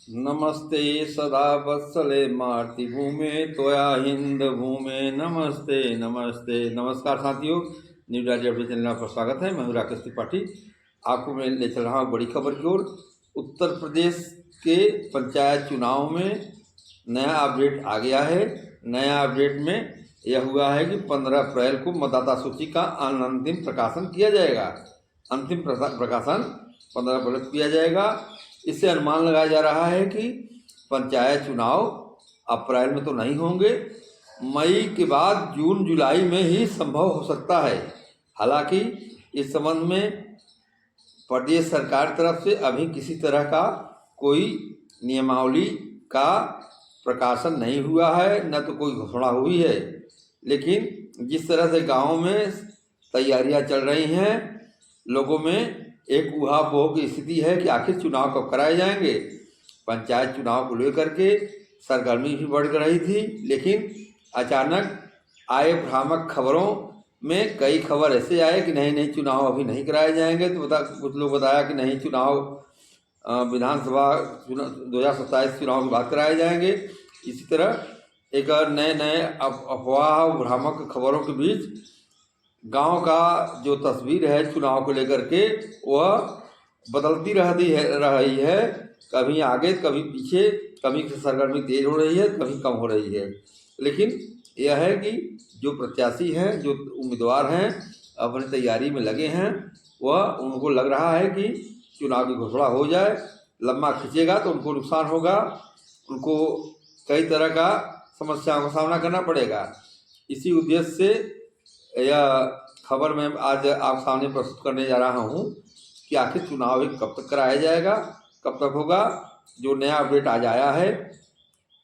नमस्ते सदा वत्सले मातृभूमे त्वया हिंद भूमे नमस्ते नमस्ते। नमस्कार साथियों, न्यू राज्य अपडेट चैनल पर स्वागत है। मैं हूं राकेश त्रिपाठी। आपको मैं ले चल रहा हूँ बड़ी खबर की ओर। उत्तर प्रदेश के पंचायत चुनाव में नया अपडेट आ गया है। नया अपडेट में यह हुआ है कि 15 अप्रैल को मतदाता सूची का अंतिम प्रकाशन किया जाएगा। अंतिम प्रकाशन 15 अप्रैल को किया जाएगा। इससे अनुमान लगाया जा रहा है कि पंचायत चुनाव अप्रैल में तो नहीं होंगे, मई के बाद जून जुलाई में ही संभव हो सकता है। हालांकि इस संबंध में प्रदेश सरकार तरफ से अभी किसी तरह का कोई नियमावली का प्रकाशन नहीं हुआ है, न तो कोई घोषणा हुई है। लेकिन जिस तरह से गाँव में तैयारियां चल रही हैं, लोगों में एक ऊहापोह की स्थिति है कि आखिर चुनाव कब कराए जाएंगे। पंचायत चुनाव को लेकर के सरगर्मी भी बढ़ रही थी, लेकिन अचानक आए भ्रामक खबरों में कई खबर ऐसे आए कि नहीं चुनाव अभी नहीं कराए जाएंगे। तो कुछ लोग बताया कि नहीं, चुनाव विधानसभा 2027 चुनाव के बाद कराए जाएंगे। इसी तरह एक नए अफवाह भ्रामक खबरों के बीच गांव का जो तस्वीर है चुनाव को लेकर के, वह बदलती रही है। कभी आगे कभी पीछे, कभी सरगर्मी तेज हो रही है, कभी कम हो रही है। लेकिन यह है कि जो प्रत्याशी हैं, जो उम्मीदवार हैं, अपनी तैयारी में लगे हैं। वह उनको लग रहा है कि चुनाव की घोषणा हो जाए। लंबा खींचेगा तो उनको नुकसान होगा, उनको कई तरह का समस्याओं का सामना करना पड़ेगा। इसी उद्देश्य से यह खबर मैं आज आप सामने प्रस्तुत करने जा रहा हूं कि आखिर चुनाव कब तक कराया जाएगा, कब तक होगा। जो नया अपडेट आज आया है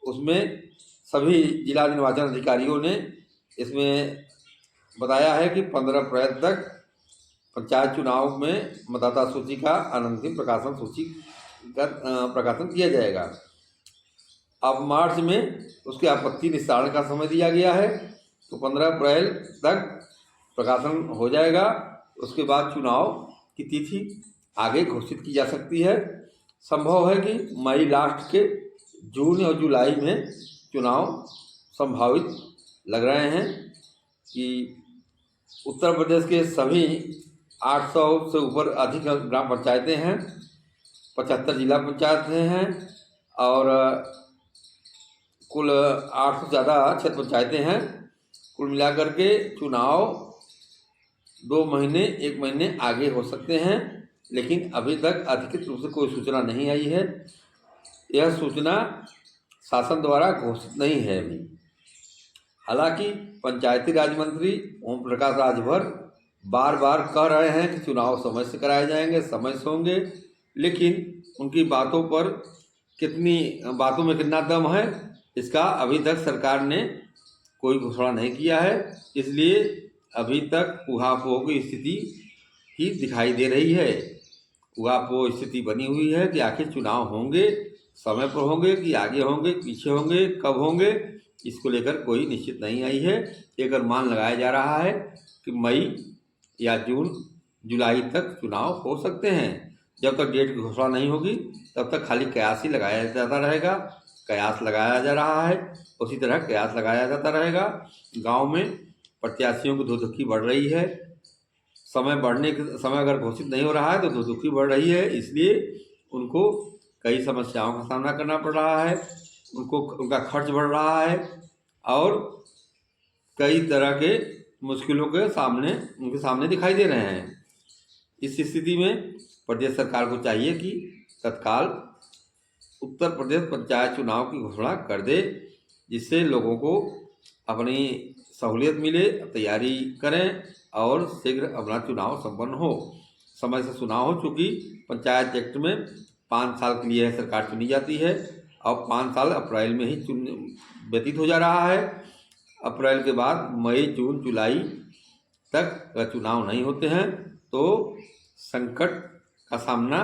उसमें सभी जिला निर्वाचन अधिकारियों ने इसमें बताया है कि 15 अप्रैल तक पंचायत चुनाव में मतदाता सूची का अंतिम प्रकाशन किया जाएगा। अब मार्च में उसके आपत्ति निस्तारण का समय दिया गया है, तो 15 अप्रैल तक प्रकाशन हो जाएगा। उसके बाद चुनाव की तिथि आगे घोषित की जा सकती है। संभव है कि मई लास्ट के जून और जुलाई में चुनाव संभावित लग रहे हैं। कि उत्तर प्रदेश के सभी 800 से ऊपर अधिक ग्राम पंचायतें हैं, 75 जिला पंचायतें हैं और कुल 800 से ज़्यादा क्षेत्र पंचायतें हैं। कुल मिलाकर के चुनाव 2 महीने 1 महीने आगे हो सकते हैं, लेकिन अभी तक अधिकृत रूप से कोई सूचना नहीं आई है। यह सूचना शासन द्वारा घोषित नहीं है अभी। हालांकि पंचायती राज मंत्री ओम प्रकाश राजभर बार बार कह रहे हैं कि चुनाव समय से कराए जाएंगे, समय से होंगे, लेकिन उनकी बातों में कितना दम है, इसका अभी तक सरकार ने कोई घोषणा नहीं किया है। इसलिए अभी तक ऊहापोह की स्थिति ही दिखाई दे रही है। ऊहापोह स्थिति बनी हुई है कि आखिर चुनाव होंगे, समय पर होंगे कि आगे होंगे, पीछे होंगे, कब होंगे, इसको लेकर कोई निश्चित नहीं आई है। एक अनुमान लगाया जा रहा है कि मई या जून जुलाई तक चुनाव हो सकते हैं। जब तक डेट की घोषणा नहीं होगी तब तक खाली कयास ही लगाया जाता रहेगा। कयास लगाया जा रहा है, उसी तरह कयास लगाया जाता रहेगा। गांव में प्रत्याशियों की धुंधुकी बढ़ रही है। समय अगर घोषित नहीं हो रहा है तो धुंधुकी बढ़ रही है, इसलिए उनको कई समस्याओं का सामना करना पड़ रहा है। उनका खर्च बढ़ रहा है और कई तरह के मुश्किलों के उनके सामने दिखाई दे रहे हैं। इस स्थिति में प्रदेश सरकार को चाहिए कि तत्काल उत्तर प्रदेश पंचायत चुनाव की घोषणा कर दे, जिससे लोगों को अपनी सहूलियत मिले, तैयारी करें और शीघ्र अपना चुनाव संपन्न हो, समय से चुनाव हो। चूँकि पंचायत एक्ट में 5 साल के लिए सरकार चुनी जाती है। अब 5 साल अप्रैल में ही व्यतीत हो जा रहा है। अप्रैल के बाद मई जून जुलाई तक अगर चुनाव नहीं होते हैं तो संकट का सामना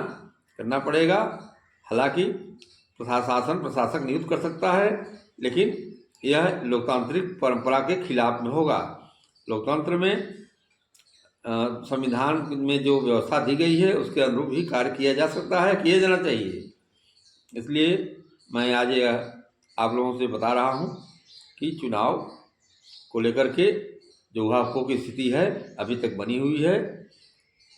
करना पड़ेगा। हालांकि प्रशासक नियुक्त कर सकता है, लेकिन यह लोकतांत्रिक परंपरा के खिलाफ में होगा। लोकतंत्र में संविधान में जो व्यवस्था दी गई है उसके अनुरूप ही कार्य किया जा सकता है, किया जाना चाहिए। इसलिए मैं आज आप लोगों से बता रहा हूँ कि चुनाव को लेकर के जो ऊहापोह की स्थिति है अभी तक बनी हुई है।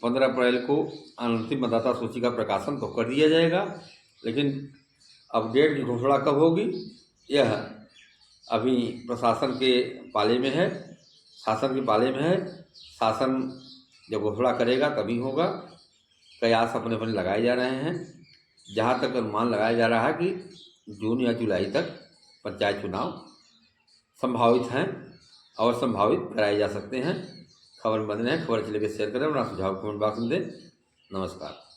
15 अप्रैल को अंतिम मतदाता सूची का प्रकाशन तो कर दिया जाएगा, लेकिन अब डेट की घोषणा कब होगी यह अभी प्रशासन के पाले में है, शासन के पाले में है। शासन जब घोषणा करेगा तभी होगा। कयास अपने अपने लगाए जा रहे हैं। जहाँ तक अनुमान लगाया जा रहा है कि जून या जुलाई तक पंचायत चुनाव संभावित हैं और संभावित कराए जा सकते हैं। खबर बंद है, खबर चले के शेयर करें, अपना सुझाव कमेंट बॉक्स में दें। नमस्कार।